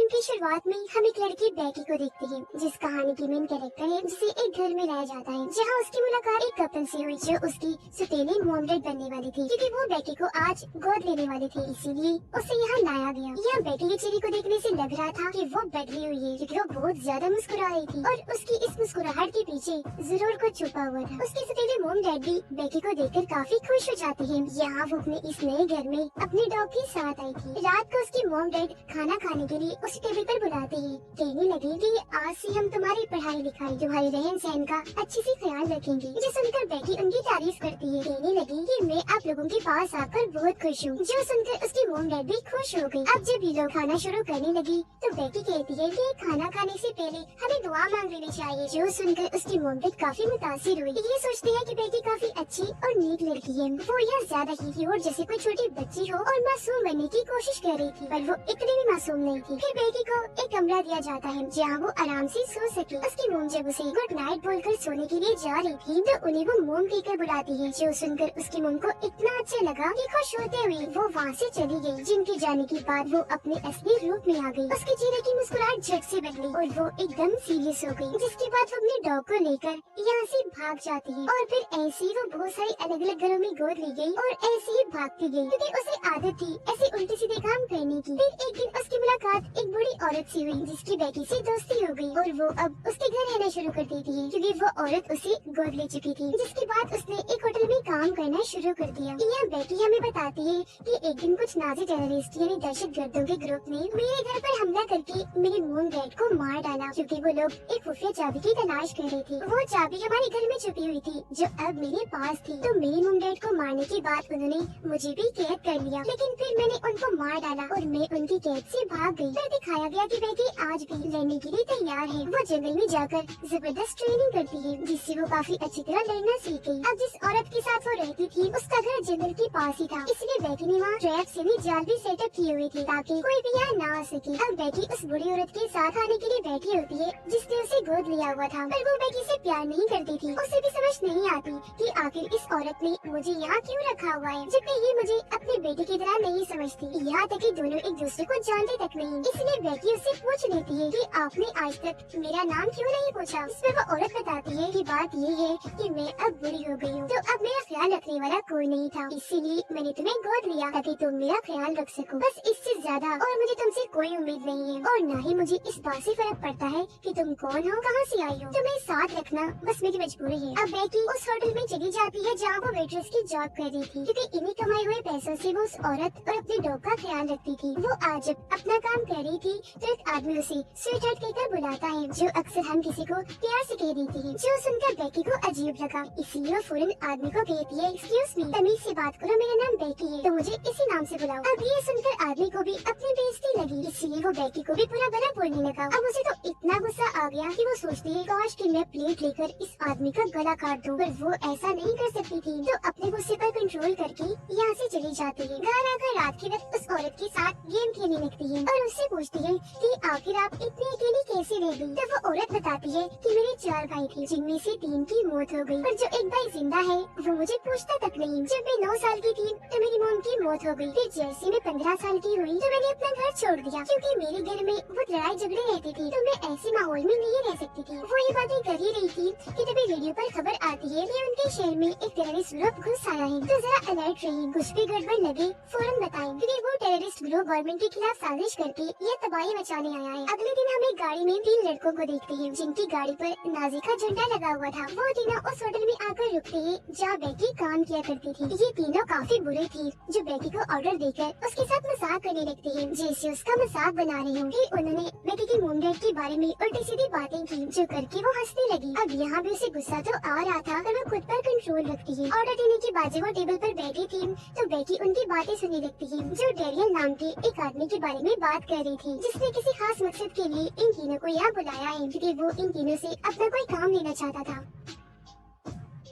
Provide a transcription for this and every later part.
Film की शुरुआत में हम एक लड़की बेटी को देखते हैं, जिस कहानी की मेन कैरेक्टर है, जिसे एक घर में लाया जाता है, जहां उसकी मुलाकात एक कपल से हुई जो उसकी सौतेली मॉम डैड बनने वाली थी, क्योंकि वो बेटी को आज गोद लेने वाले थे, इसीलिए उसे यहाँ लाया गया। यह बेटी के चेहरे को देखने से लग रहा था कि वो बदली हुई है, क्योंकि वो बहुत ज्यादा मुस्कुरा रही थी और उसकी इस मुस्कुराहट के पीछे जरूर कुछ छुपा हुआ था। उसके सौतेले मॉम डैड भी बेटी को देखकर काफी खुश हो जाते हैं। यहाँ वो अपने इस नए घर में अपने डॉग के साथ आई थी। रात को उसकी मॉम डैड खाना खाने के लिए उसे टेबल पर बुलाते हैं। कहने लगे कि आज से हम तुम्हारी पढ़ाई लिखाई, तुम्हारे रहन सहन का अच्छे से ख्याल रखेंगे। जो सुनकर बेटी उनकी तारीफ करती है। कहने लगी कि मैं आप लोगों के पास आकर बहुत खुश हूँ। जो सुनकर उसकी मॉम डैड भी खुश हो गई। अब जब ये लोग खाना शुरू करने लगी तो बेटी कहती है कि खाना खाने से पहले हमें दुआ मांग लेनी चाहिए। जो सुनकर उसकी मॉम डैड काफी मुतासिर हुई। ये सोचते हैं कि बेटी काफी अच्छी और नेक लड़की है। वो यहाँ ज्यादा ही और जैसे कोई छोटी बच्ची हो और मासूम बनने की कोशिश कर रही थी, पर वो इतनी भी मासूम नहीं थी। फिर बेटी को एक कमरा दिया जाता है जहाँ वो आराम से सो सके। उसकी मोम जब उसे गुड नाइट बोलकर सोने के लिए जा रही थी तो उन्हें वो मोम कहकर बुलाती है। जो सुनकर उसकी मोम को इतना अच्छा लगा कि खुश होते हुए वो वहाँ से चली गई। जिनके जाने के बाद वो अपने असली रूप में आ गई। उसके चेहरे की मुस्कुराहट झट से बदली और वो एकदम सीरियस हो गई। जिसके बाद वो अपने डॉग को लेकर यहाँ से भाग जाती है और फिर ऐसे ही वो बहुत सारे अलग अलग घरों में गोद ली गई और ऐसे ही भागती गई, क्योंकि उसे आदत थी ऐसे उल्टे सीधे काम करने की। फिर एक दिन उसकी मुलाकात एक बूढ़ी औरत से हुई, जिसकी बेटी से दोस्ती हो गई और वो अब उसके घर रहना शुरू कर देती है, क्योंकि वो औरत उसे गोद ले चुकी थी। जिसके बाद उसने एक होटल में काम करना शुरू कर दिया। यह बेटी हमें बताती है कि एक दिन कुछ नाजी टेररिस्ट यानी दहशतगर्दों के ग्रुप ने मेरे घर पर हमला करके मेरे मॉम डैड को मार डाला, क्योंकि वो लोग एक खुफिया चाबी की तलाश कर रहे थे। वो चाबी हमारे घर में छुपी हुई थी, जो अब मेरे पास थी। तो मेरे मॉम डैड को मारने के बाद उन्होंने मुझे भी कैद कर लिया, लेकिन फिर मैंने उनको मार डाला और मैं उनकी कैद से भाग गई। फिर दिखाया गया कि बेटी आज भी लड़ने के लिए तैयार है। वो जंगल में जाकर जबरदस्त ट्रेनिंग करती है, जिससे वो काफी अच्छी तरह लड़ना सीख गई। अब जिस औरत के साथ वो रहती थी उसका घर जंगल के पास ही था, इसलिए बेटी ने वहाँ ट्रैप से भी जाल भी सेटअप किए हुए थे ताकि कोई भी यहाँ ना आ सके। अब बेटी उस बुरी औरत के साथ आने के लिए बैठी होती है जिसने उसे गोद लिया हुआ था, पर वो बेटी से प्यार नहीं करती थी। उसे भी समझ नहीं आती कि आखिर इस औरत ने मुझे यहाँ क्यों रखा हुआ है, जबकि ये मुझे अपने बेटे की तरह नहीं समझती। यहाँ तक कि दोनों एक दूसरे को जानते तक नहीं। इसलिए बेटी उससे पूछ लेती है कि आपने आज तक मेरा नाम क्यों नहीं पूछा। इस पर वो औरत बताती है कि बात ये है कि मैं अब बुरी हो गई हूँ, तो अब मेरा ख्याल रखने वाला कोई नहीं था, इसीलिए मैंने तुम्हें गोद लिया ताकि तुम मेरा ख्याल रख सको। बस इससे ज्यादा और मुझे तुमसे कोई उम्मीद नहीं है, और न ही मुझे इस बात से फर्क पड़ता है कि तुम कौन हो, कहाँ से आई हो। तुम्हें साथ रखना बस मेरी मजबूरी है। अब बेटी उस होटल में चली जाती है जहाँ वो वेट्रेस की जॉब कर रही थी, क्योंकि इन्हीं कमाए हुए पैसों से वो उस औरत और अपने डॉग का ख्याल रखती थी। वो आज जब अपना काम कर रही थी तो एक आदमी उसे स्वीटहार्ट कहकर बुलाता है, जो अक्सर हम किसी को प्यार से कह देती है। जो सुनकर बेटी को अजीब लगा, इसलिए वो फौरन आदमी को कहती है, एक्सक्यूज मी, तमीज से बात करो, मेरा नाम बेटी है तो मुझे इसी नाम से बुलाओ। अब ये सुनकर आदमी को भी अपनी बेइज्जती लगी, इसलिए वो बेटी को भी पूरा भला बोलने लगा। अब उसे तो इतना गुस्सा आ गया कि वो सोचती है काश कि मैं प्लेट लेकर इस आदमी का गला काट दूं, पर वो ऐसा नहीं कर सकती थी, तो अपने गुस्से पर कंट्रोल करके यहाँ से चली जाती है। घर आकर रात के वक्त उस औरत के साथ गेम खेलने लगती है और उससे पूछती है कि आखिर आप इतनी अकेली कैसे रह गई। तो वो औरत बताती है कि मेरे 4 भाई थे, जिनमें से 3 की मौत हो गई, पर जो एक भाई जिंदा है वो मुझे पूछता तक नहीं। जब मैं 9 साल की थी तो मेरी मॉम की मौत हो गई। फिर जैसे मैं 15 साल की हुई तो मैंने अपना घर छोड़ दिया, क्योंकि मेरे घर में बहुत लड़ाई झगड़े रहते थे, तो मैं ऐसे माहौल में नहीं रह सकती थी। वो ये बातें कर ही रही थी कि तभी रेडियो पर खबर आती है कि उनके शहर में एक टेररिस्ट ग्रुप घुस आया है, तो जरा अलर्ट रही, कुछ भी गड़बड़ लगे फौरन बताएं, क्योंकि वो टेररिस्ट ग्रुप गवर्नमेंट के खिलाफ साजिश करके ये तबाही मचाने आया है। अगले दिन हम एक गाड़ी में 3 लड़कों को देखते हैं, जिनकी गाड़ी पर नाजी का झंडा लगा हुआ था। वो तीनों उस होटल में आकर रुकते हैं जहाँ बेटी काम किया करती थी। ये तीनों काफी बुरे थे, जो बेटी को ऑर्डर देकर उसके साथ मजाक करने लगते हैं, जैसे उसका मजाक बना रहे हों। फिर उन्होंने बेटी की मॉम डैड के बारे में उल्टी सीधी बातें की, जो करके वो हंसने लगी। अब यहाँ भी उसे गुस्सा तो आ रहा था, पर वो खुद पर कंट्रोल रखती है। ऑर्डर देने के बाद जब वो टेबल पर बैठी थी तो बेटी उनकी बातें सुनने लगती है, जो डेरियल नाम के एक आदमी के बारे में बात कर रही थी, जिसने किसी खास मकसद के लिए इन तीनों को यहाँ बुलाया है, क्योंकि वो इन तीनों से अपना कोई काम लेना चाहता था।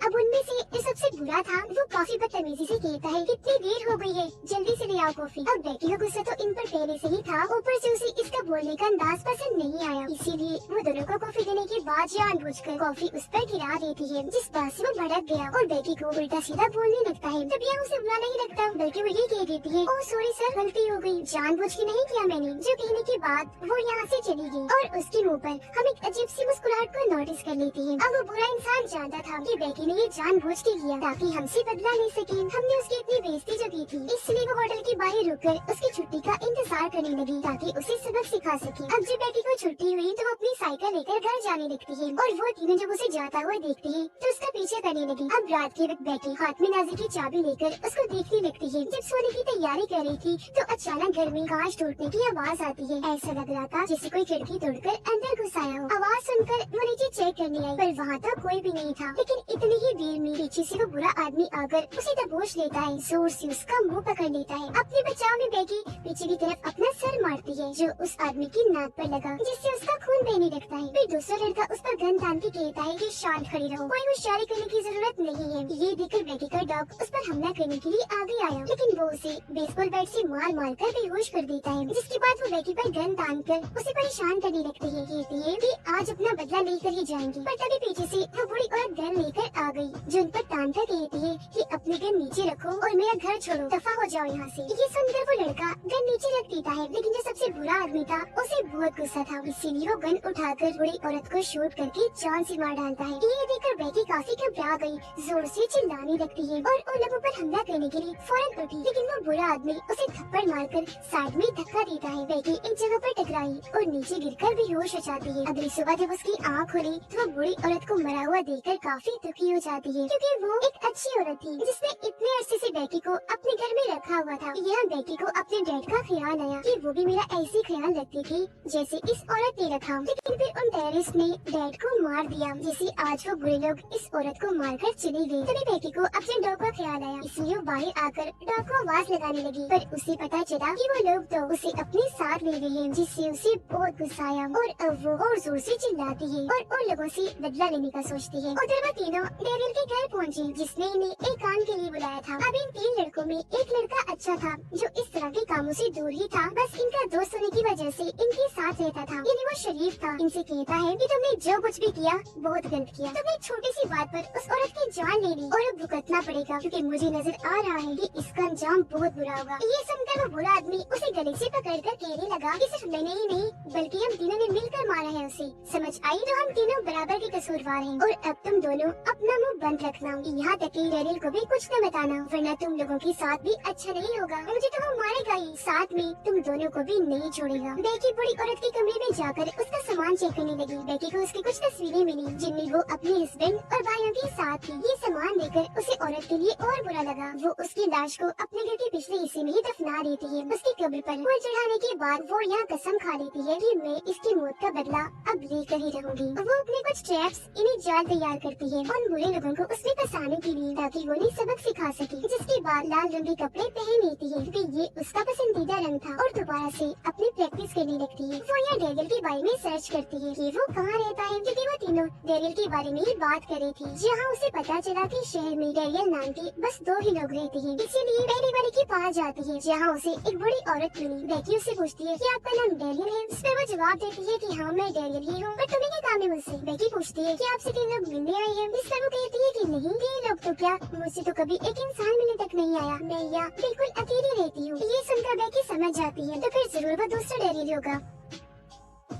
अब उनमें से जो सबसे बुरा था वो काफी बदतमीजी से कहता है, कितनी देर हो गई है, जल्दी से ले आओ कॉफी। अब बेटी का गुस्सा तो इन पर पहले से ही था, ऊपर से उसे इसका बोलने का अंदाज पसंद नहीं आया, इसीलिए वो दोनों को कॉफी देने के बाद जानबूझकर कॉफी उस पर गिरा देती है, जिस बात से वो भड़क गया और बेकी को उल्टा सीधा बोलने लगता है। तब यहाँ उसे बुरा नहीं लगता, बल्कि वो ये कह देती है, ओह सॉरी सर, गलती हो गई, जानबूझ के नहीं किया मैंने। जो कहने के बाद वो यहाँ से चली गई और उसके मुँह पर हम एक अजीब सी मुस्कुराहट को नोटिस कर लेती है। अब वो बुरा इंसान जानता था कि बेकी ने ये जानबूझ के किया ताकि हमसे बदला ले सके। हमने उसकी इतनी बेइज्जती जो की थी, इसलिए वो होटल के बाहर रुककर उसकी छुट्टी का इंतजार करने लगी ताकि उसे सबक सिखा सके। अब जब बेकी को छुट्टी हुई तो वो अपनी साइकिल लेकर घर जाने लगती है और वो तीनों जब उसे जाता हुआ देखती है तो उसका पीछे करने लगी। अब रात के वक्त बेकी हाथ में नाजी की चाबी लेकर उसको देखने लगती है। जब सोने की तैयारी कर रही थी तो अचानक घर में कांच टूटने की आवाज आती है। ऐसा लग रहा था जैसे कोई खिड़की तोड़कर अंदर घुस आया हो। आवाज सुनकर वो नीचे चेक करने आई, पर वहाँ तो कोई भी नहीं था। लेकिन इतनी ही देर में पीछे से वो बुरा आदमी आकर उसे दबोच लेता है, जोर से उसका मुंह पकड़ लेता है। अपने बचाव में बेकी पीछे की तरफ अपना सर मारती है जो उस आदमी की नाक पर लगा, जिससे उसका खून बहने लगता है। फिर दूसरा लड़का उस पर गन तान के कहता है कि शांत खड़ी रहो, कोई होशियारी करने की जरूरत नहीं है। ये देखकर बेकी का डॉग उस पर हमला करने के लिए आगे आया, लेकिन वो उसे बेसबॉल बैट से मार मार कर बेहोश कर देता है। जिसके बाद वो बेकी पर गन तान कर उसे परेशान करने लगती है, कहती है कि आज अपना बदला लेकर ही जाएंगे। पर तभी पीछे से वो बुरी औरत गन लेकर आ गई, जो उन पर तानकर कहती है कि अपनी गन नीचे रखो और मेरा घर छोड़ो, दफा हो जाओ यहाँ से। ये सुनकर वो लड़का गन नीचे रख देता है, लेकिन जो सबसे बुरा आदमी था उसे बहुत गुस्सा था, इसीलिए वो गन उठाकर बुरी औरत को शूट करके जान से मार डालता है। ये देखकर बेकी काफी घबरा गई, जोर से चिल्लाने लगती है और उन लोगों पर हमला करने के लिए फौरन उठी, लेकिन वो बुरा आदमी उसे थप्पड़ मारकर साइड में धक्का देता है। बेकी एक जगह पर टकराई और नीचे गिरकर बेहोश हो जाती है। अगली सुबह जब उसकी आँख खुली तो वो बुरी औरत को मरा हुआ देखकर काफी दुखी हो जाती है, क्योंकि वो एक अच्छी औरत थी जिसने इतने अरसे से बेकी को अपने घर में रखा हुआ था। यहाँ बेकी को अपने डैड का ख्याल आया कि वो भी मेरा ऐसे ख्याल रखती थी जैसे इस औरत ने रखा, लेकिन फिर उन टेररिस्ट ने डैड को मार दिया, जिसे आज वो बुरे लोग इस औरत को मारकर चले गए। तभी बेकी को अपने डॉग का ख्याल आया, इसलिए वो बाहर आकर डॉग को आवाज लगाने लगी, पर उसे पता चला कि वो लोग तो उसे अपने साथ ले गए हैं, जिससे उसे बहुत गुस्सा आया और अब वो और जोर से चिल्लाती है और उन लोगों से बदला लेने का सोचती है। उधर वो तीनों डेरियल के घर पहुँचे, जिसने इन्हें एक काम के लिए बुलाया था। अब इन तीन लड़कों में एक लड़का अच्छा था जो इस तरह के कामों से दूर ही था, बस इनका दोस्त होने की वजह से इनके साथ रहता था। यानी वो शरीफ था। इनसे कहता है कि तुमने जो कुछ भी किया बहुत गलत किया, तुमने छोटी सी बात पर उस औरत की जान ले ली और अब भुगतना पड़ेगा, क्योंकि मुझे नजर आ रहा है कि इसका अंजाम बहुत बुरा होगा। ये सुनकर वो बुरा आदमी उसे गले से पकड़कर कहने लगा कि सिर्फ मैंने ही नहीं बल्कि हम तीनों ने मिलकर मारा है उसे, समझ आई तो हम तीनों बराबर के कसूरवार हैं और अब तुम दोनों अपना मुंह बंद रखना, यहाँ तक कि डेरियल को भी कुछ न बताना, वरना तुम लोगों के साथ भी अच्छा नहीं होगा। मुझे तो वो मारेगा ही, साथ में तुम दोनों को भी नहीं छोड़ेगा। बेकी बुरी औरत के कमरे में जाकर उसका सामान चेक करने लगी। बेकी को उसकी कुछ तस्वीरें मिली जिनमें वो अपने हस्बैंड और भाइयों के साथ थी। ये सामान देखकर उसे औरत के लिए और बुरा लगा। वो उसकी लाश को अपने घर के पिछले हिस्से में ही दफना देती है। उसकी कब्र पर फूल चढ़ाने के बाद वो यहाँ कसम खा लेती है कि मैं इसकी मौत का बदला अब लेकर ही रहूंगी। वो अपने कुछ ट्रैप्स इन्हें जाल तैयार करती है उन बुरे लोगों को उसमें फंसाने के लिए, ताकि वो उन्हें सबक सिखा सके। जिसके बाद लाल रंग के कपड़े पहन लेती है, क्योंकि ये उसका पसंदीदा रंग था, और दोबारा से अपनी प्रैक्टिस करने लगती है। वो यहाँ डेरियल के बारे में सर्च करती है कि वो कहाँ रहता है, क्योंकि वो तीनों डेरियल के बारे में ही बात कर रही थी। जहाँ उसे पता चला कि शहर में डेरियल नाम के बस 2 ही लोग रहते हैं, इसीलिए पहले वाले के पास जाती है, जहाँ उसे एक बड़ी औरत मिली। बेकी उससे पूछती है कि आपका नाम डेरियल है। इस पर वो जवाब देती है कि हाँ मैं डेरियल ही हूँ, पर तुम्हें क्या काम है मुझसे। बेकी पूछती है कि आपसे 3 लोग मिलने आए हैं। इस पर वो कहती है कि नहीं, ये लोग तो क्या, मुझसे तो कभी एक इंसान मिलने तक नहीं आया, मैं यहाँ बिल्कुल अकेली रहती हूँ। ये सुनकर बेकी समझ जाती है तो फिर जरूर वो दूसरा डेरियल होगा।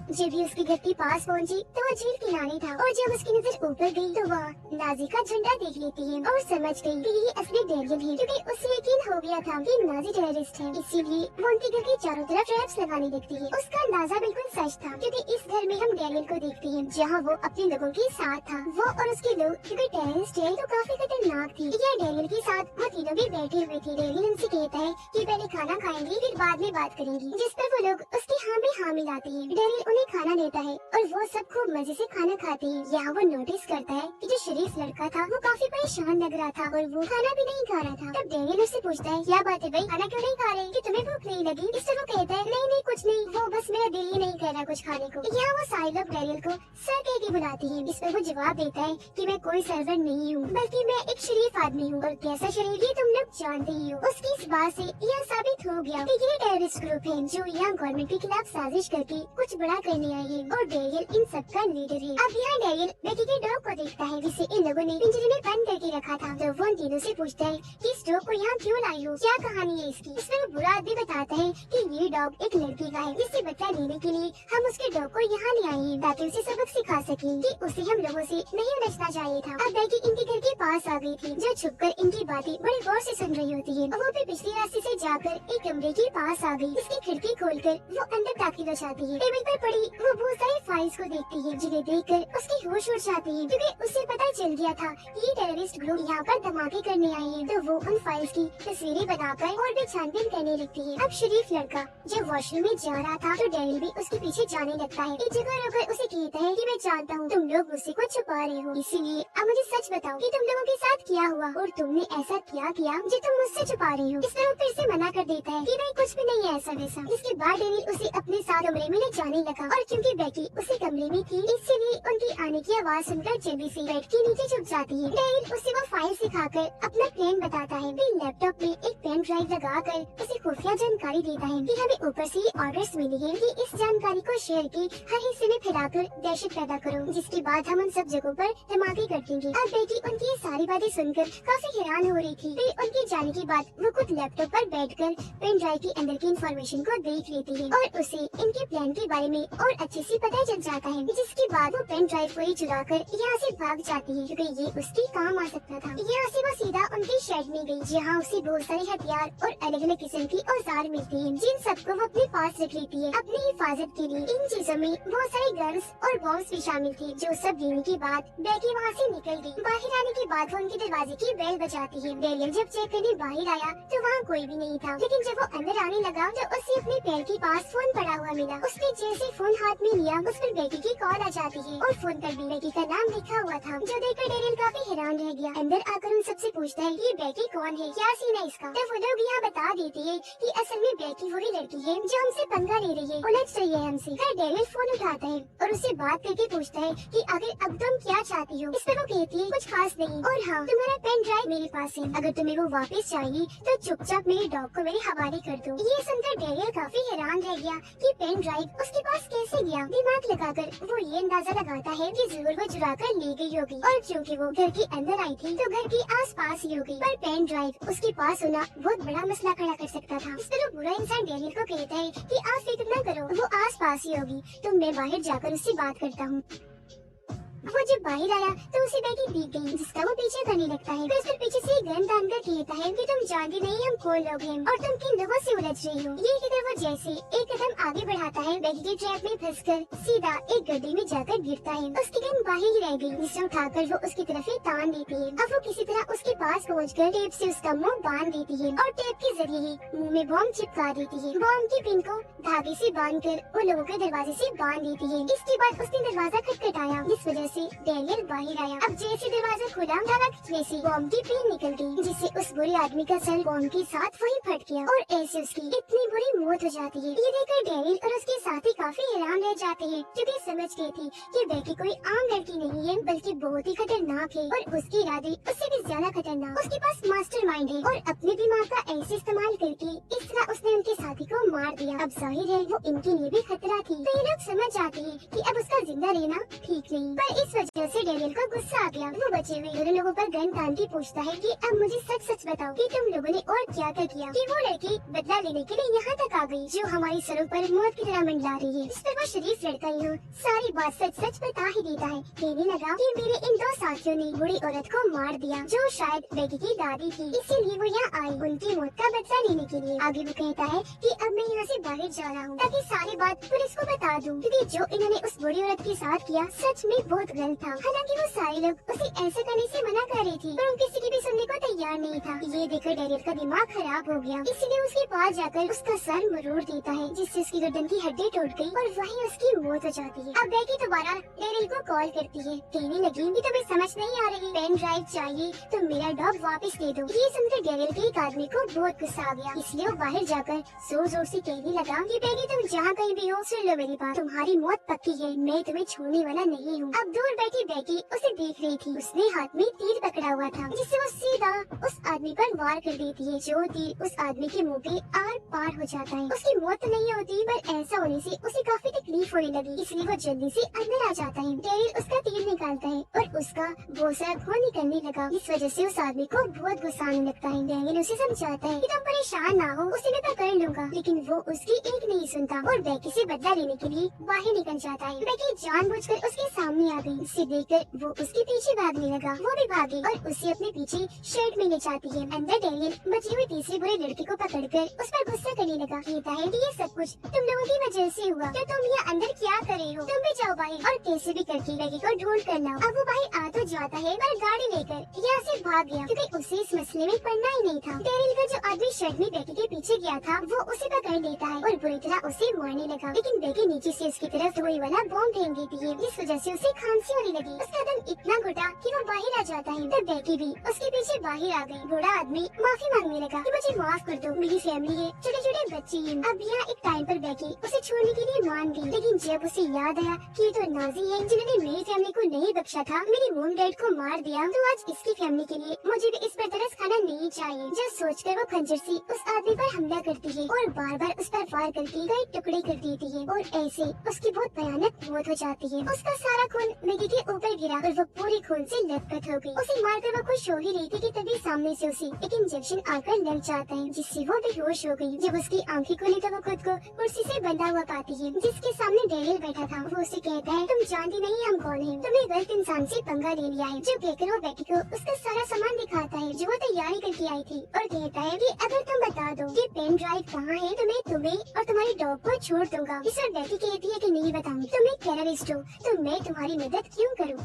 जब भी उसके घर के पास पहुंची तो वो झील किनारे था, और जब उसकी नजर ऊपर गई तो वह नाजी का झंडा देख लेती है और समझ गई कि ये असली डेरियल है, क्योंकि उसे यकीन हो गया था कि नाजी टेररिस्ट है। इसीलिए वो उनके घर के चारों तरफ ट्रैप्स लगाने लगती है। उसका अंदाजा बिल्कुल सच था, क्योंकि इस घर में हम डेरियल को देखते हैं जहाँ वो अपने लोगों के साथ था। वो और उसके लोग क्योंकि टेररिस्ट है तो काफी खतरनाक थी। यह डेरियल के साथ वो तीनों भी बैठे हुए थे। डेरियल उनसे कहता है कि पहले खाना खाएंगे फिर बाद में बात करेंगे, जिस पर वो लोग उसके हाँ में हाँ मिलाते हैं। डेरियल उन्हें खाना देता है और वो सब खूब मजे से खाना खाते हैं। यहाँ वो नोटिस करता है कि जो शरीफ लड़का था वो काफी परेशान लग रहा था और वो खाना भी नहीं खा रहा था। तब डैनियल उससे पूछता है, क्या बात है भाई, खाना क्यों नहीं खा रहे, कि तुम्हें भूख नहीं लगी? इससे वो कहता है, नहीं नहीं कुछ नहीं, वो बस मेरा दिल ही नहीं कर रहा कुछ खाने को। यहाँ वो सारे लोग डैनियल को सर कह के बुलाती है। इस पर वो जवाब देता है कि मैं कोई सर्वर नहीं हूँ, बल्कि मैं एक शरीफ आदमी हूँ, और कैसा शरीफ ये तुम लोग जानते ही हो। उसकी इस बात से यह साबित हो गया कि ये टेररिस्ट ग्रुप है जो यहाँ गवर्नमेंट के खिलाफ साजिश करके कुछ बड़ा करने आई है, और डैनियल इन सब का लीडर है। अब यहाँ डैनियल बेकी के डॉग को देखता है जिसे इन लोगों ने पिंजरे में बंद करके रखा था। तो वो उन तीनों से पूछता है कि इस डॉग को यहाँ क्यों लाई हो, क्या कहानी है इसकी। इसमें वो बुरा आदमी बताता है कि ये डॉग एक लड़की का है, जिससे बदला लेने के लिए हम उसके डॉग को यहाँ ले आए हैं, ताकि उसे सबक सिखा सकें कि उसे हम लोगों से नहीं उलझना चाहिए था। अब बेकी इनके घर के पास आ गई थी, जो छुपकर इनकी बातें बड़े गौर से सुन रही होती है। वो भी पिछले रास्ते से जाकर एक कमरे के पास आ गई। इसकी खिड़की खोलकर वो अंदर दाखिल हो जाती है। टेबल पर पड़ी वो बहुत सारी फाइल्स को देखती है, जिन्हें देखकर उसकी होश उड़ जाती है, क्योंकि उसे पता चल गया था ये टेररिस्ट ग्रुप यहाँ पर धमाके करने आए हैं। तो वो उन फाइल्स की तस्वीरें बनाकर और भी छानबीन करने लगती है। अब शरीफ लड़का जब वॉशरूम में जा रहा था तो डैनियल भी उसके पीछे जाने लगता है। एक जगह रुककर उसे कहता है कि मैं जानता हूँ तुम लोग मुझसे कुछ छुपा रहे हो, इसीलिए अब मुझे सच बताओ कि तुम लोगों के साथ क्या हुआ और तुमने ऐसा क्या किया जो तुम मुझसे छुपा रहे हो। इस पर वो फिर से मना कर देता है कि नहीं कुछ भी नहीं है ऐसा वैसा। इसके बाद डैनियल उसे अपने साथ कमरे में ले जाने लगा, और क्योंकि बेकी उसी कमरे में थी इसलिए उनकी आने की आवाज सुनकर जल्दी से बेड के नीचे छुप जाती है। डैनियल उसे वो फाइल सिखाकर अपना प्लान बताता है। फिर लैपटॉप में एक पेन ड्राइव लगाकर उसे खुफिया जानकारी देता है कि हमें ऊपर से ऑर्डर्स मिले हैं कि इस जानकारी को शेयर के हर हिस्से में फैलाकर दहशत पैदा करो, जिसके बाद हम उन सब जगहों पर धमाके कर देंगे। अब बेटी उनकी ये सारी बातें सुनकर काफी हैरान हो रही थी। फिर उनके जाने के बाद वो खुद लैपटॉप पर बैठकर पेन ड्राइव के अंदर की इंफॉर्मेशन को देख लेती है और उसे इनके प्लान के बारे में और अच्छे से पता चल जाता है, जिसके बाद वो पेन ड्राइव को ही चुराकर यहाँ से भाग जाती है, क्योंकि ये उसके काम आ सकता था। यहाँ से वो सीधा उनके शेड में गई, जहाँ उसे बहुत सारे हथियार और अलग अलग किस्म की औजार मिलती हैं, जिन सबको वो अपने पास रख लेती है अपनी हिफाजत के लिए। इन चीजों में बहुत सारे गन्स और बॉम्ब्स भी शामिल थे। जो सब लेने के बाद बेकी वहाँ से निकल गई। बाहर आने के बाद वो उनके दरवाजे की बेल बजाती है। डैनियल जब चेक करने बाहर आया तो वहाँ कोई भी नहीं था, लेकिन जब वो अंदर आने लगा तो उसे अपने पैर के पास फोन पड़ा हुआ मिला। उसने जैसे फोन हाथ में लिया उस पर बेकी की कॉल आ जाती है और फोन पर भी बेकी का नाम लिखा हुआ था, जो देखकर डैनियल काफी हैरान रह गया। अंदर आकर उन सबसे पूछता है ये बेकी कौन है, क्या सीन है इसका। तो वो लोग यहाँ बता देती है कि असल में बेकी वही लड़की है जो हमसे पंगा ले रही है, उलझ रही है हमसे। फिर डैनियल फोन उठाता है और उससे बात करके पूछता है कि आखिर अब तुम क्या चाहती हो। इस पर वो कहती है कुछ खास नहीं, और हाँ तुम्हारा पेन ड्राइव मेरे पास है, अगर तुम्हें वो वापस चाहिए तो चुपचाप मेरे डॉग को मेरे हवाले कर दो। ये सुनकर डैनियल काफी हैरान रह गया कि पेन ड्राइव उसके पास कैसे गया। दिमाग लगाकर वो ये अंदाजा लगाता है कि जरूर वो चुरा कर ले गई होगी, और क्योंकि वो घर के अंदर आई थी तो घर के आसपास ही होगी, पर पेन ड्राइव उसके पास होना बहुत बड़ा मसला खड़ा कर सकता था। इस पर वो बुरा इंसान डैनियल को कहता है कि आप फिक्र न करो, वो आसपास ही होगी, तो मैं बाहर जाकर उससे बात करता हूँ। वो जब बाहर आया तो उसे बेकी दिख गई, जिसका वो पीछे करने लगता है। फिर उसके पीछे से गन तान कर कहता है कि तुम जानती नहीं हम कौन लोग हैं और तुम किन लोगों से उलझ रही हो। ये किधर वो जैसे एक कदम आगे बढ़ाता है, बेकी के ट्रैप में फंसकर सीधा एक गड्ढे में जाकर गिरता है। उसकी गन बाहर ही रह गई, जिसे उठाकर वो उसकी तरफ ही तान देती है। अब वो किसी तरह उसके पास पहुंचकर टेप से उसका मुंह बांध देती है और टेप के जरिए ही मुंह में बॉम्ब चिपका देती है। बॉम्ब की पिन को धागे से बांधकर वो लोगों के दरवाजे से बांध देती है। इसके बाद उसने दरवाजा खटखटाया, जिस वजह से डैनियल बाहर आया। अब जैसे दरवाजा खुला धागा खींचने से बॉम्ब की पिन निकल गई, जिससे उस बुरे आदमी का सर बॉम्ब के साथ वहीं फट गया और ऐसे उसकी इतनी बुरी मौत हो जाती है। ये देखकर डैनियल और उसके साथी काफी हैरान रह जाते हैं, क्योंकि समझ गए थे कि बेकी कोई आम लड़की नहीं है, बल्कि बहुत ही खतरनाक है और उसके इरादे उससे भी ज्यादा खतरनाक। उसके पास मास्टरमाइंड है और अपने दिमाग का ऐसे इस्तेमाल करके इस तरह उसने उनके साथी को मार दिया। अब जाहिर है वो इनके लिए भी खतरा थी, तो ये लोग समझ जाते हैं कि अब उसका जिंदा रहना ठीक नहीं। पर इस वजह से डैनियल को गुस्सा आ गया। वो बचे हुए दोनों लोगों पर गन तान के पूछता है कि अब मुझे सच सच बताओ कि तुम लोगों ने और क्या क्या किया कि वो लड़की बदला लेने के लिए यहाँ तक आ गई, जो हमारी सरों पर मौत की तरह मंडला रही है। इस पर वो शरीफ लड़का यहाँ सारी बात सच सच बता ही देता है। कहने लगा कि मेरे इन दो साथियों ने बुरी औरत को मार दिया, जो शायद बेकी की दादी थी, इसीलिए वो यहाँ आई उनकी मौत का बदला लेने के लिए। आगे वो कहता है कि अब मैं यहाँ से बाहर जा रहा हूँ ताकि सारी बात पुलिस को बता दूँ, क्योंकि जो इन्होंने उस बुरी औरत के साथ किया सच में बहुत बहुत गलत था। हालांकि वो सारे लोग उसे ऐसा करने से मना कर रहे थे, पर वो किसी की भी सुनने को तैयार नहीं था। ये देखकर डैरियल का दिमाग खराब हो गया, इसलिए उसके पास जाकर उसका सर मरोड़ देता है, जिससे उसकी गर्दन की हड्डी टूट गई और वहीं उसकी मौत हो जाती है। अब बेकी दोबारा डैरियल को कॉल करती है, कहने लगी कि तुम्हें समझ नहीं आ रही, पेन ड्राइव चाहिए तो मेरा डॉग वापस दे दो। ये सुनकर डैरियल के एक आदमी को बहुत गुस्सा आ गया, इसलिए वो बाहर जाकर जोर जोर से कहने लगा कि बेकी तुम जहाँ कहीं भी हो सुन लो मेरी बात, तुम्हारी मौत पक्की है, मैं तुम्हें छोड़ने वाला नहीं हूँ। अब दूर बैठी बेकी उसे देख रही थी, उसने हाथ में तीर पकड़ा हुआ था, जिससे वो सीधा उस आदमी पर वार कर देती है, जो तीर उस आदमी के मुंह पे आर पार हो जाता है। उसकी मौत नहीं होती, पर ऐसा होने से उसे काफी तकलीफ होने लगी, इसलिए वो जल्दी से अंदर आ जाता है। डैरियल उसका तीर निकालता है और उसका बहुत सारा खून निकलने लगा, इस वजह से उस आदमी को बहुत गुस्सा आने लगता है। डैरियल उसे समझाता है कि तुम परेशान ना हो, उसे मैं पकड़ लूंगा, लेकिन वो उसकी एक नहीं सुनता और बेकी से बदला लेने के लिए बाहर निकल जाता है। बेकी जानबूझकर उसके सामने आ गई, इसे देखकर वो उसके पीछे भागने लगा, वो भी भागी और उसे अपने पीछे शर्ट में ले जाती है। अंदर डैरियल बची हुई तीसरे बुरे लड़के को पकड़कर उस पर गुस्सा करने लगा, कहता है कि ये सब कुछ तुम लोगों की वजह से हुआ, तो तुम यहाँ अंदर क्या कर रहे हो, तुम भी जाओ बाहर और कैसे भी करके बेकी को ढूंढ कर लाओ। अब वो बाहर आ तो जाता है, पर गाड़ी लेकर यहाँ से भाग गया, क्योंकि उसे इस मसले में पड़ना ही नहीं था। डैरियल का जो आदमी शर्ट में बेकी के पीछे गया था, वो उसे पकड़ लेता है और बुरी तरह उसे मारने लगा, लेकिन बेकी नीचे से उसकी तरफ धुएं वाला बॉम्ब फेंक देती है, जिस वजह से उसे खांसी होने लगी। उसका दम इतना घुटा कि वो बाहर आ जाता है, तब बेकी भी उसके पीछे बाहर आ गई। बूढ़ा आदमी माफी मांगने लगा कि मुझे माफ कर दो, मेरी फैमिली है, छोटे छोटे बच्चे हैं। अब यहाँ एक टाइम पर बेकी उसे छोड़ने के लिए मान गई, लेकिन जब उसे याद आया कि ये तो नाजी है जिन्होंने मेरी फैमिली को नहीं बख्शा था, मेरी मोम डैड को मार दिया, तो आज इसकी फैमिली के लिए मुझे भी इस पर तरस खाना नहीं चाहिए। जो सोचकर वो खंजर से उस आदमी पर हमला करती है और बार बार उस पर फायर करके कई टुकड़े कर देती है और ऐसे उसकी बहुत भयानक मौत हो जाती है। उसका सारा खून बेकी के ऊपर गिरा और वो पूरी खून से लथपथ हो गई। उसे मारकर वो खुश हो ही रही थी कि तभी सामने से उसे एक इंजेक्शन आकर लग जाता है, जिससे वो बेहोश हो गई। जब उसकी आंखें खुली तो वो खुद को कुर्सी से बंधा हुआ पाती है, जिसके सामने डैरियल बैठा था। वो उसे कहता है, तुम जानती नहीं हम कौन हैं, तुमने गलत इंसान से पंगा ले लिया है। जो कहकर वो बेकी को उसका सारा सामान दिखाता है जो वो तैयारी करके आई थी और कहता है कि अगर तुम बता दो कि पेन ड्राइव कहाँ है तो मैं तुम्हें और तुम्हारे डॉग को छोड़ दूंगा। इस पर बेकी कहती है कि नहीं बताऊंगी, तुम एक टेररिस्ट हो तो मैं तुम्हारी मदद क्यों करूँ।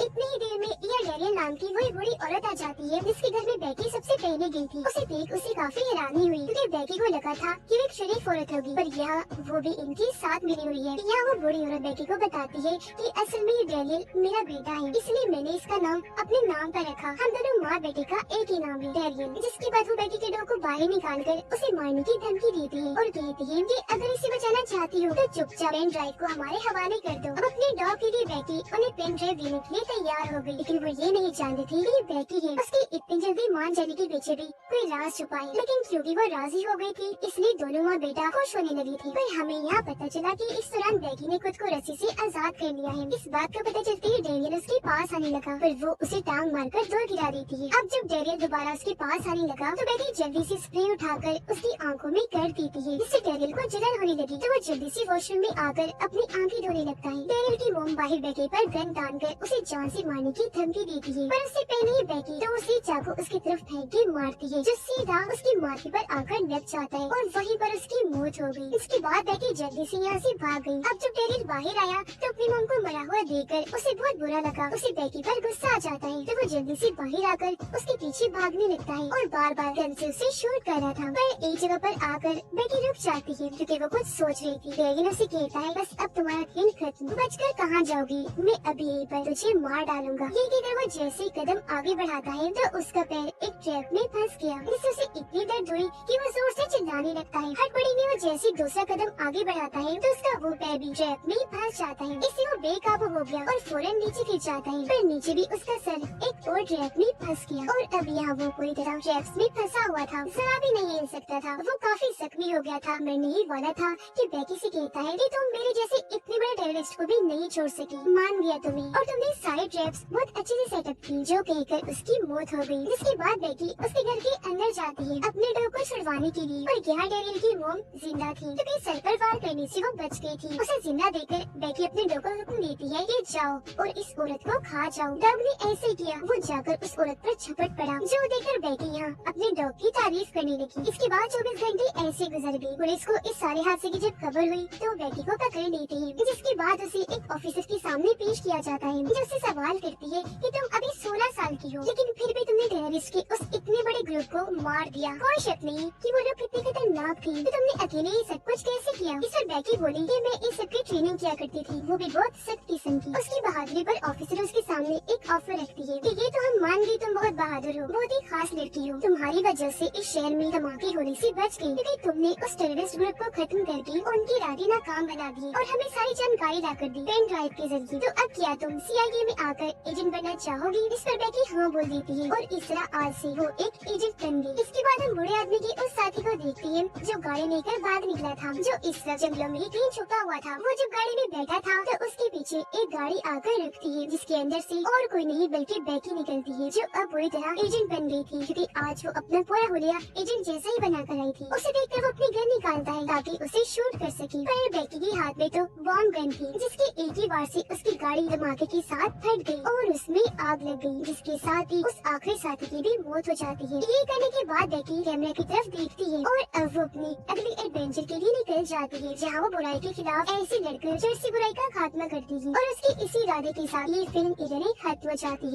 इतनी ही देर में यह डैरियल नाम की वही बुरी औरत आ जाती है, जिसके घर में बेकी सबसे पहले गई थी। उसे देख उसे काफी हैरानी हुई, क्योंकि बेकी को लगा था कि वो एक शरीफ औरत होगी, पर यहाँ वो भी इनके साथ मिली हुई है। यहाँ वो बुरी औरत बेकी को बताती है कि असल में ये डैरियल मेरा बेटा है, इसलिए मैंने इसका नाम अपने नाम पर रखा। हम दोनों माँ बेटे का एक ही नाम है, डैरियल। जिसके बाद वो बेकी के डॉग को बाहर निकाल कर उसे मारने की धमकी देती है और कहती है कि अगर इसे बचाना चाहती हो तो चुपचाप पेन ड्राइव को हमारे हवाले कर दो। अब अपने डॉग के लिए बेकी उन्हें पेन ड्राइव देने के लिए तैयार हो गई, लेकिन वो ये नहीं जानती थी कि ये बेकी है। उसकी इतनी जल्दी मान जाने के पीछे भी कोई राज छुपा है, लेकिन क्योंकि वो राजी हो गई थी इसलिए दोनों माँ बेटा खुश होने लगी थी। पर हमें यहाँ पता चला कि इस दौरान बेकी ने खुद को रस्सी से आजाद कर लिया है। इस बात का पता चलते ही डैरियल उसके पास आने लगा, पर वो उसे टांग मारकर दूर गिरा देती है। अब जब डैरियल दोबारा उसके पास आने लगा तो बेकी जल्दी से स्प्रे उठाकर उसकी आंखों में कर देती है, जिससे डैरियल को जलन होने लगी। तो वो जल्दी से वॉशरूम में आकर अपनी आंखें धोने लगता है। डैरियल की मोम बाहर बेकी पर गन तानकर उसे जान से मारने की धमकी देती है, पर उससे पहले ही बेकी तो उसे चाकू उसकी तरफ फेंक के मारती है, जो सीधा उसकी माथे पर आकर लग जाता है और वहीं पर उसकी मौत हो गई। इसके बाद बेकी जल्दी से यहाँ से भाग गई। अब जब डैरियल बाहर आया तो अपनी मोम को मरा हुआ देखकर उसे बहुत बुरा लगा। उसे बेकी पर गुस्सा आ जाता है, तो वो जल्दी से बाहर आकर उसके पीछे भागने लगता है और बार बार गन से उसे शूट कर रहा था। पर एक जगह पर आकर बेकी रुक जाती है, क्योंकि वो कुछ सोच रही थी। डैरियल उसे कहता है, बस अब तुम्हारा खेल खत्म, बचकर कहाँ जाओगी, मैं अभी यहीं पर तुझे मार डालूंगा। ये कहकर वो जैसे कदम आगे बढ़ाता है तो उसका पैर एक ट्रैप में फंस गया, जिससे उसे इतनी दर्द हुई कि वो जोर से चिल्लाने लगता है। हड़बड़ी में वो जैसे दूसरा कदम आगे बढ़ाता है तो उसका वो पैर भी ट्रैप में फंस जाता है। इससे वो बेकाबू हो गया और फौरन नीचे गिर जाता है, पर नीचे भी उसका सर एक और ट्रैप में फंस गया और अब यहाँ वो पूरी तरह ट्रैप्स में फंसा हुआ था, जरा भी नहीं हिल सकता था। वो काफी जख्मी हो गया था, मरने ही वाला था कि बेकी से कहता है कि तुम मेरे जैसे इतने बड़े टेररिस्ट को भी नहीं छोड़ सकी, मान गया तुम्हें, और तुमने सारे ट्रैप्स बहुत अच्छे से सेटअप की। जो कहकर उसकी मौत हो गई। जिसके बाद बेकी उसके घर के अंदर जाती है अपने डॉग को छुड़वाने के लिए, और यहाँ डैरियल की मोम जिंदा थी, क्योंकि सर पर वार करने से वो बच गई थी। उसे जिंदा देखकर बेकी अपने डॉग को हुक्म देती है कि जाओ और इस औरत को खा जाओ। डॉग ने ऐसे किया, वो जाकर उस औरत पर झपट पड़ा, जो देखकर बेकी यहाँ अपने डॉग की तारीफ करने लगी। इसके बाद 24 घंटे ऐसे गुजर गए। पुलिस को इस सारे हादसे की जब खबर हुई तो बेकी को पकड़ लेते हैं, उसके बाद उसे एक ऑफिसर के सामने पेश किया जाता है जो उससे सवाल करती है कि तुम अभी 16 साल की हो, लेकिन फिर भी तुमने टेररिस्ट के उस इतने बड़े ग्रुप को मार दिया। कोई शक नहीं कि वो लोग कितने खतरनाक थे, तो तुमने अकेले ये सब कुछ कैसे किया? इस पर बैकी बोली कि मैं इस सब की ट्रेनिंग किया करती थी, वो भी बहुत सख्त किस्म की। उसकी बहादुरी पर ऑफिसर उसके सामने एक ऑफर रखती है कि ये तो हम मान गए तुम बहुत बहादुर हो, बहुत ही खास लड़की हो, तुम्हारी वजह से इस शहर में धमाके होने से बच गई क्योंकि तुमने उस टेररिस्ट ग्रुप को खत्म करके उनकी रातें नाकाम बना दी और हमें सारी जानकारी ला कर दी पेन ड्राइव के जरिए। तो अब क्या तुम CIA में आकर एजेंट बनना चाहोगी? इस पर बैकी हाँ बोल देती है और इस तरह आज से वो एक एजेंट बन गई। इसके बाद हम बूढ़े आदमी के उस साथी को देखते हैं जो गाड़ी लेकर भाग निकला था, जो इस तरह जंगलों में कहीं छुपा हुआ था। वो जब गाड़ी में बैठा था तो उसके पीछे एक गाड़ी आकर रुकती है जिसके अंदर से और कोई नहीं बल्कि बैकी निकलती है जो अब पूरी तरह एजेंट बन गई थी क्योंकि आज वो अपना पूरा हुलिया एजेंट जैसा ही बना कर आई थी। उसे देखकर वो अपनी गन निकालता है ताकि उसे शूट कर सके, पर बैकी के हाथ में तो बॉम्ब गन थी जिसके एक ही बार से उसकी गाड़ी धमाके के साथ फट गई और उसमें आग लग गई, जिसके साथ ही उस आखिरी साथी की भी मौत हो जाती है। ये करने के बाद बैकी कैमरा की तरफ देखती है और अब वो अपनी अगली एडवेंचर के लिए निकल जाती है जहाँ वो बुराई के खिलाफ ऐसे लड़कर जड़ से बुराई का खात्मा करती है और उसके इसी इरादे के साथ ये फिल्म इधर ही खत्म हो जाती है।